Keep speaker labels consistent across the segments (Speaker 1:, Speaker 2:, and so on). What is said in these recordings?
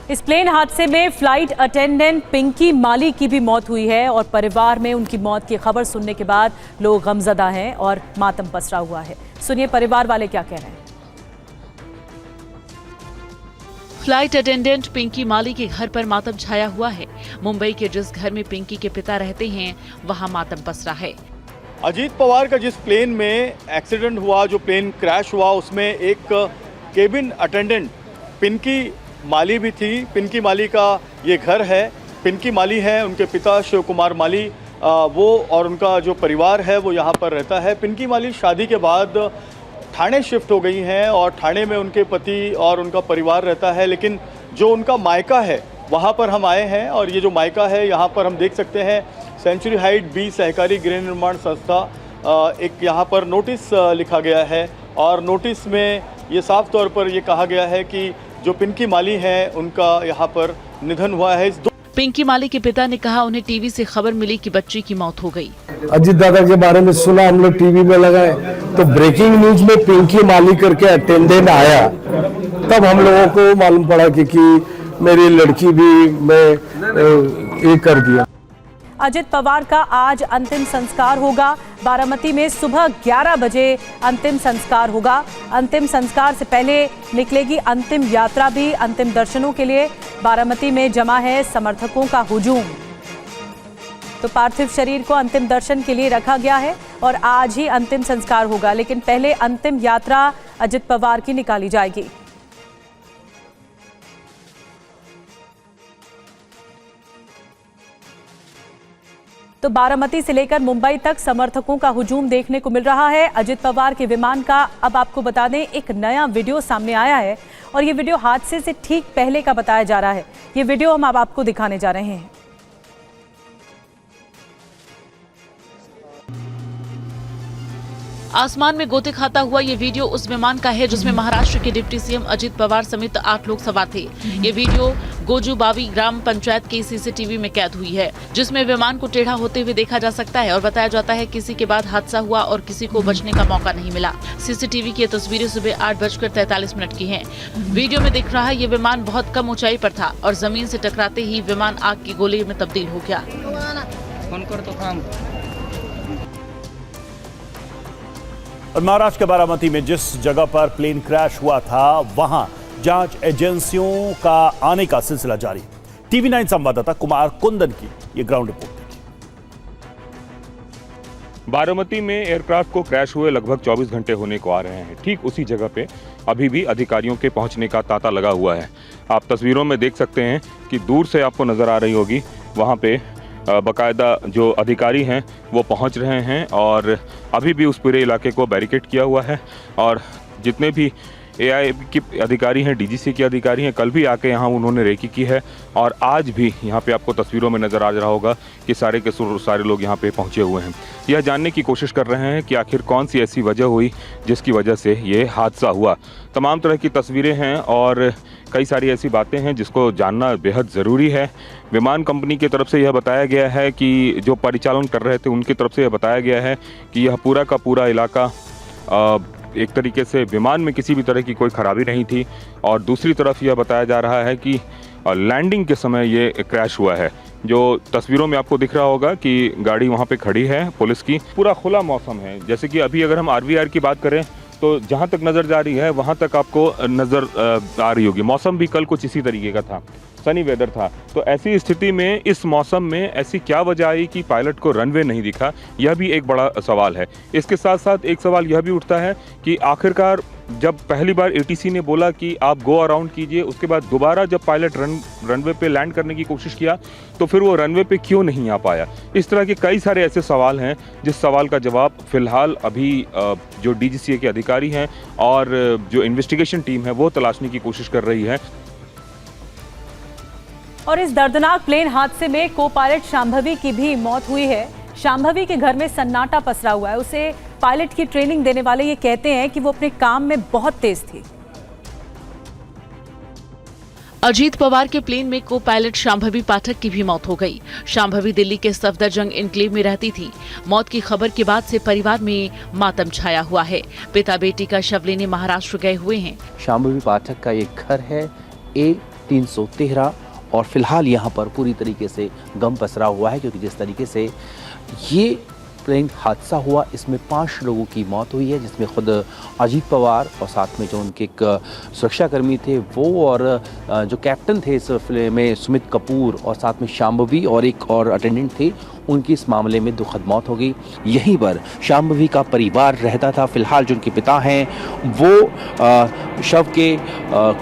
Speaker 1: इस प्लेन हादसे में फ्लाइट अटेंडेंट पिंकी माली की भी मौत हुई है और परिवार में उनकी मौत की खबर सुनने के बाद लोग गमजदा हैं और मातम पसरा हुआ है। सुनिए परिवार वाले क्या कह रहे हैं।
Speaker 2: फ्लाइट अटेंडेंट पिंकी माली के घर पर मातम छाया हुआ है। मुंबई के जिस घर में पिंकी के पिता रहते हैं वहां मातम पसरा है।
Speaker 3: अजीत पवार का जिस प्लेन में एक्सीडेंट हुआ, जो प्लेन क्रैश हुआ, उसमें एक केबिन अटेंडेंट पिंकी माली भी थी। पिंकी माली का ये घर है। पिंकी माली है, उनके पिता शिव कुमार माली वो और उनका जो परिवार है वो यहाँ पर रहता है। पिंकी माली शादी के बाद ठाणे शिफ्ट हो गई हैं और ठाणे में उनके पति और उनका परिवार रहता है, लेकिन जो उनका मायका है वहाँ पर हम आए हैं और ये जो मायका है यहाँ पर हम देख सकते हैं सेंचुरी हाइट बी सहकारी गृह निर्माण संस्था, एक यहाँ पर नोटिस लिखा गया है और नोटिस में ये साफ तौर पर ये कहा गया है कि जो पिंकी माली हैं उनका यहाँ पर निधन हुआ है।
Speaker 2: पिंकी माली के पिता ने कहा उन्हें टीवी से खबर मिली कि बच्ची की मौत हो गई।
Speaker 4: अजीत दादा के बारे में सुना, हम लोग टीवी में लगाए तो ब्रेकिंग न्यूज में पिंकी माली करके अटेंडेंट आया, तब हम लोगों को मालूम पड़ा कि मेरी लड़की भी मैं ये कर दिया।
Speaker 1: अजित पवार का आज अंतिम संस्कार होगा। बारामती में सुबह 11 बजे अंतिम संस्कार होगा। अंतिम संस्कार से पहले निकलेगी अंतिम यात्रा भी। अंतिम दर्शनों के लिए बारामती में जमा है समर्थकों का हुजूम। तो पार्थिव शरीर को अंतिम दर्शन के लिए रखा गया है और आज ही अंतिम संस्कार होगा, लेकिन पहले अंतिम यात्रा अजित पवार की निकाली जाएगी। तो बारामती से लेकर मुंबई तक समर्थकों का हुजूम देखने को मिल रहा है। अजित पवार के विमान का अब आपको बता दें एक नया वीडियो सामने आया है और ये वीडियो हादसे से ठीक पहले का बताया जा रहा है। ये वीडियो हम अब आपको दिखाने जा रहे हैं।
Speaker 2: आसमान में गोते खाता हुआ ये वीडियो उस विमान का है जिसमें महाराष्ट्र के डिप्टी सीएम अजित पवार समेत 8 लोग सवार थे। ये वीडियो गोजूबावी ग्राम पंचायत के सीसीटीवी में कैद हुई है, जिसमें विमान को टेढ़ा होते हुए देखा जा सकता है और बताया जाता है किसी के बाद हादसा हुआ और किसी को बचने का मौका नहीं मिला। सीसीटीवी की तस्वीरें सुबह 8:43 की हैं। वीडियो में दिख रहा है ये विमान बहुत कम ऊंचाई पर था और जमीन से टकराते ही विमान आग की गोले में तब्दील हो गया।
Speaker 5: और महाराष्ट्र के बारामती में जिस जगह पर प्लेन क्रैश हुआ था वहां जांच एजेंसियों का आने का सिलसिला जारी। टीवी 9 संवाददाता कुमार कुंदन की ये ग्राउंड रिपोर्ट।
Speaker 6: बारामती में एयरक्राफ्ट को क्रैश हुए लगभग 24 घंटे होने को आ रहे हैं। ठीक उसी जगह पे अभी भी अधिकारियों के पहुंचने का तांता लगा हुआ है। आप तस्वीरों में देख सकते हैं कि दूर से आपको नजर आ रही होगी, वहां पे बाकायदा जो अधिकारी हैं वो पहुंच रहे हैं और अभी भी उस पूरे इलाके को बैरिकेड किया हुआ है और जितने भी एआई के अधिकारी हैं, डीजीसी के अधिकारी हैं, कल भी आके यहाँ उन्होंने रेकी की है और आज भी यहाँ पे आपको तस्वीरों में नज़र आ रहा होगा कि सारे के सारे लोग यहाँ पे पहुँचे हुए हैं। यह जानने की कोशिश कर रहे हैं कि आखिर कौन सी ऐसी वजह हुई जिसकी वजह से ये हादसा हुआ। तमाम तरह की तस्वीरें हैं और कई सारी ऐसी बातें हैं जिसको जानना बेहद ज़रूरी है। विमान कंपनी की तरफ से यह बताया गया है कि जो परिचालन कर रहे थे उनकी तरफ से यह बताया गया है कि यह पूरा का पूरा इलाका एक तरीके से विमान में किसी भी तरह की कोई खराबी नहीं थी और दूसरी तरफ यह बताया जा रहा है कि लैंडिंग के समय ये क्रैश हुआ है। जो तस्वीरों में आपको दिख रहा होगा कि गाड़ी वहाँ पे खड़ी है पुलिस की। पूरा खुला मौसम है, जैसे कि अभी अगर हम आरवीआर की बात करें तो जहाँ तक नज़र जा रही है वहाँ तक आपको नज़र आ रही होगी। मौसम भी कल कुछ इसी तरीके का था, सनी वेदर था। तो ऐसी स्थिति में इस मौसम में ऐसी क्या वजह आई कि पायलट को रनवे नहीं दिखा, यह भी एक बड़ा सवाल है। इसके साथ साथ एक सवाल यह भी उठता है कि आखिरकार जब पहली बार एटीसी ने बोला कि आप गो अराउंड कीजिए, उसके बाद दोबारा जब पायलट रनवे पे लैंड करने की कोशिश किया तो फिर वो रनवे पे क्यों नहीं आ पाया। इस तरह के कई सारे ऐसे सवाल हैं जिस सवाल का जवाब फिलहाल अभी जो डीजीसीए के अधिकारी हैं और जो इन्वेस्टिगेशन टीम है वो तलाशने की कोशिश कर रही है।
Speaker 1: और इस दर्दनाक प्लेन हादसे में को पायलट शांभवी की भी मौत हुई है। शांभवी के घर में सन्नाटा पसरा हुआ है। उसे पायलट की ट्रेनिंग देने वाले ये कहते हैं कि वो अपने काम में बहुत तेज थी।
Speaker 2: अजीत पवार के प्लेन में को पायलट शांभवी पाठक की भी मौत हो गई। शांभवी दिल्ली के सफदरजंग एन्क्लेव में रहती थी। मौत की खबर के बाद से परिवार में मातम छाया हुआ है। पिता बेटी का शव लेने महाराष्ट्र गए हुए हैं।
Speaker 7: शांभवी पाठक का एक घर है 313 और फिलहाल यहाँ पर पूरी तरीके से गम पसरा हुआ है, क्योंकि जिस तरीके से ये प्लेन हादसा हुआ इसमें 5 लोगों की मौत हुई है, जिसमें खुद अजीत पवार और साथ में जो उनके एक सुरक्षाकर्मी थे वो, और जो कैप्टन थे इस फिल्म में सुमित कपूर, और साथ में शांभवी और एक और अटेंडेंट थे, उनकी इस मामले में दुखद मौत हो गई। यहीं पर शांभवी का परिवार रहता था। फिलहाल जो उनके पिता हैं वो शव के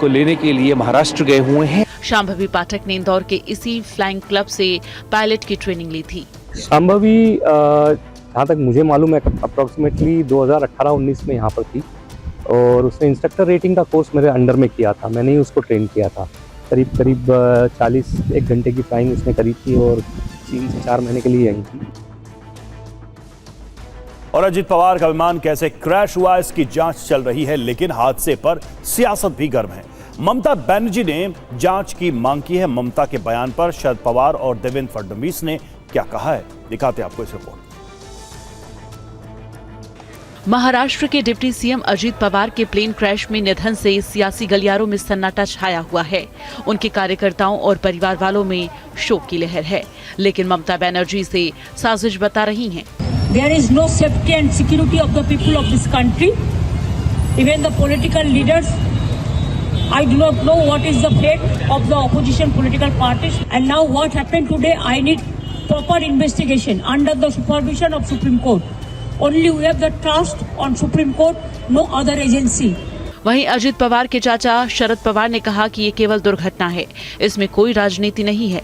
Speaker 7: को लेने के लिए महाराष्ट्र गए हुए हैं।
Speaker 2: शांभवी पाठक ने इंदौर के इसी फ्लाइंग क्लब से पायलट की ट्रेनिंग ली थी।
Speaker 8: शांभवी जहाँ तक मुझे मालूम है अप्रॉक्सीमेटली 2018-19 में यहाँ पर थी, और उसने इंस्ट्रक्टर रेटिंग का कोर्स मेरे अंडर में किया था। मैंने ही उसको ट्रेन किया था। करीब 41 घंटे की फ्लाइंग उसने करी थी, और 3 से 4 महीने के लिए यहीं थी।
Speaker 5: और अजित पवार का विमान कैसे क्रैश हुआ इसकी जांच चल रही है, लेकिन हादसे पर सियासत भी गर्म है। ममता बनर्जी ने जांच की मांग की है। ममता के बयान पर शरद पवार और देवेंद्र फडणवीस ने क्या कहा है, दिखाते आपको इस रिपोर्ट।
Speaker 2: महाराष्ट्र के डिप्टी सीएम अजित पवार के प्लेन क्रैश में निधन से सियासी गलियारों में सन्नाटा छाया हुआ है। उनके कार्यकर्ताओं और परिवार वालों में शोक की लहर है, लेकिन ममता बनर्जी से साजिश बता रही हैं।
Speaker 9: There is no safety and security of the people of this country. Even the political leaders, I do not know what is the fate of the opposition political parties. And now what happened today, I need proper investigation under the supervision of Supreme Court. Only we have the trust on Supreme Court, no other agency.
Speaker 2: वहीं अजित पवार के चाचा शरद पवार ने कहा कि ये केवल दुर्घटना है, इसमें कोई राजनीति नहीं है।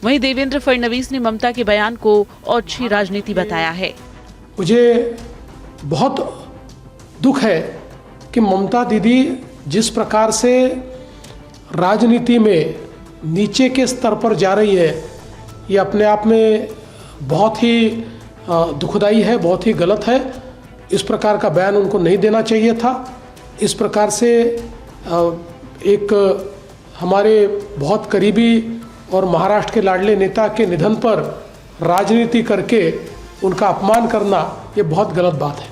Speaker 2: वहीं देवेंद्र फडणवीस ने ममता के बयान को ओछी राजनीति बताया है।
Speaker 10: मुझे बहुत दुख है कि ममता दीदी जिस प्रकार से राजनीति में नीचे के स्तर पर जा रही है, ये अपने आप में बहुत ही दुखदाई है, बहुत ही गलत है। इस प्रकार का बयान उनको नहीं देना चाहिए था। इस प्रकार से एक हमारे बहुत करीबी और महाराष्ट्र के लाडले नेता के निधन पर राजनीति करके उनका अपमान करना, ये बहुत गलत बात है।